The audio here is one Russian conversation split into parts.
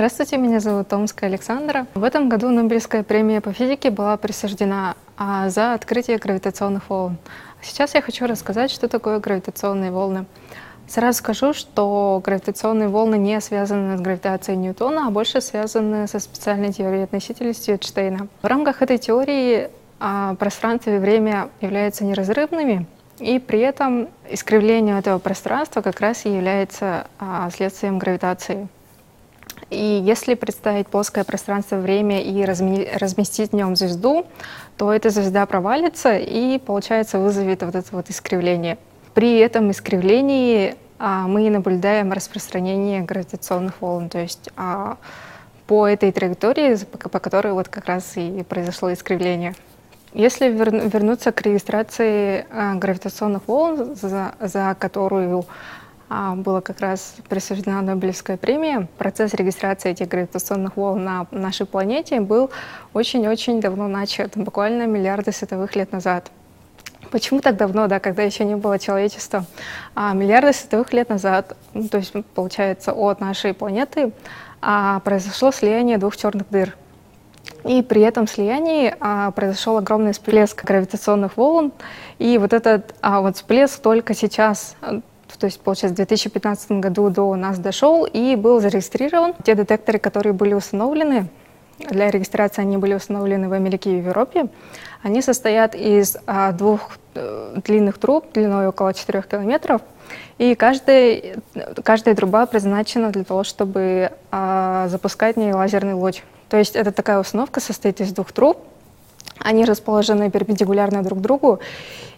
Здравствуйте, меня зовут Томская Александра. В этом году Нобелевская премия по физике была присуждена за открытие гравитационных волн. Сейчас я хочу рассказать, что такое гравитационные волны. Сразу скажу, что гравитационные волны не связаны с гравитацией Ньютона, а больше связаны со специальной теорией относительности Эйнштейна. В рамках этой теории пространство и время являются неразрывными, и при этом искривление этого пространства как раз и является следствием гравитации. И если представить плоское пространство-время и разместить в нем звезду, то эта звезда провалится и, получается, вызовет вот это вот искривление. При этом искривлении мы наблюдаем распространение гравитационных волн, то есть по этой траектории, по которой вот как раз и произошло искривление. Если вернуться к регистрации гравитационных волн, за которую была как раз присуждена Нобелевская премия, процесс регистрации этих гравитационных волн на нашей планете был очень-очень давно начат, буквально миллиарды световых лет назад. Почему так давно, когда еще не было человечества? Миллиарды световых лет назад, то есть получается от нашей планеты, произошло слияние двух черных дыр. И при этом слиянии произошел огромный всплеск гравитационных волн, и вот этот всплеск только сейчас, то есть, получается, в 2015 году до нас дошел и был зарегистрирован. Те детекторы, которые были установлены, для регистрации они были установлены в Америке и в Европе, они состоят из двух длинных труб длиной около 4 километров, и каждая труба предназначена для того, чтобы запускать в ней лазерный луч. То есть это такая установка состоит из двух труб, они расположены перпендикулярно друг другу,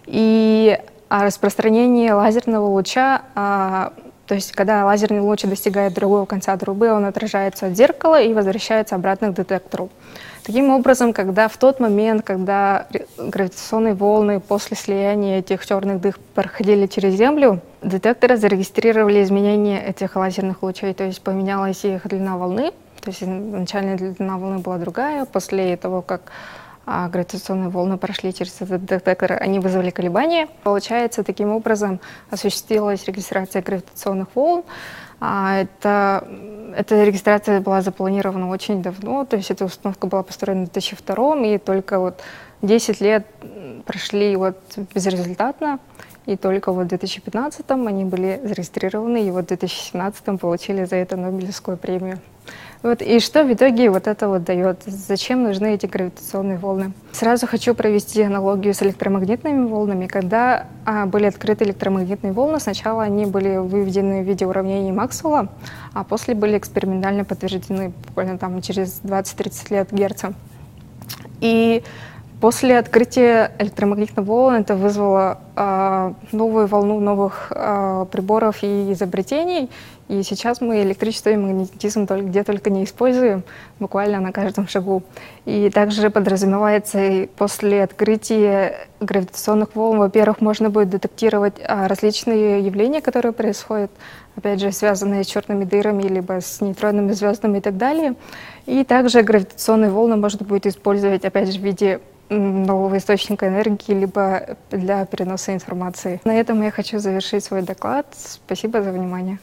и распространение лазерного луча, то есть когда лазерный луч достигает другого конца трубы, он отражается от зеркала и возвращается обратно к детектору. Таким образом, в тот момент, когда гравитационные волны после слияния этих черных дыр проходили через Землю, детекторы зарегистрировали изменения этих лазерных лучей, то есть поменялась их длина волны, то есть начальная длина волны была другая, после того, как гравитационные волны прошли через этот детектор, они вызвали колебания. Получается, таким образом осуществилась регистрация гравитационных волн. Эта регистрация была запланирована очень давно, то есть эта установка была построена в 2002, и только 10 лет прошли безрезультатно, и только в 2015 они были зарегистрированы, и в 2017 получили за это Нобелевскую премию. И что в итоге это дает? Зачем нужны эти гравитационные волны? Сразу хочу провести аналогию с электромагнитными волнами. Когда были открыты электромагнитные волны, сначала они были выведены в виде уравнений Максвелла, а после были экспериментально подтверждены буквально через 20-30 лет Герца. И после открытия электромагнитных волн это вызвало новую волну новых приборов и изобретений. И сейчас мы электричество и магнетизм где только не используем, буквально на каждом шагу. И также подразумевается, после открытия гравитационных волн, во-первых, можно будет детектировать различные явления, которые происходят, опять же, связанные с черными дырами, либо с нейтронными звездами и так далее. И также гравитационные волны можно будет использовать, опять же, в виде нового источника энергии, либо для переноса информации. На этом я хочу завершить свой доклад. Спасибо за внимание.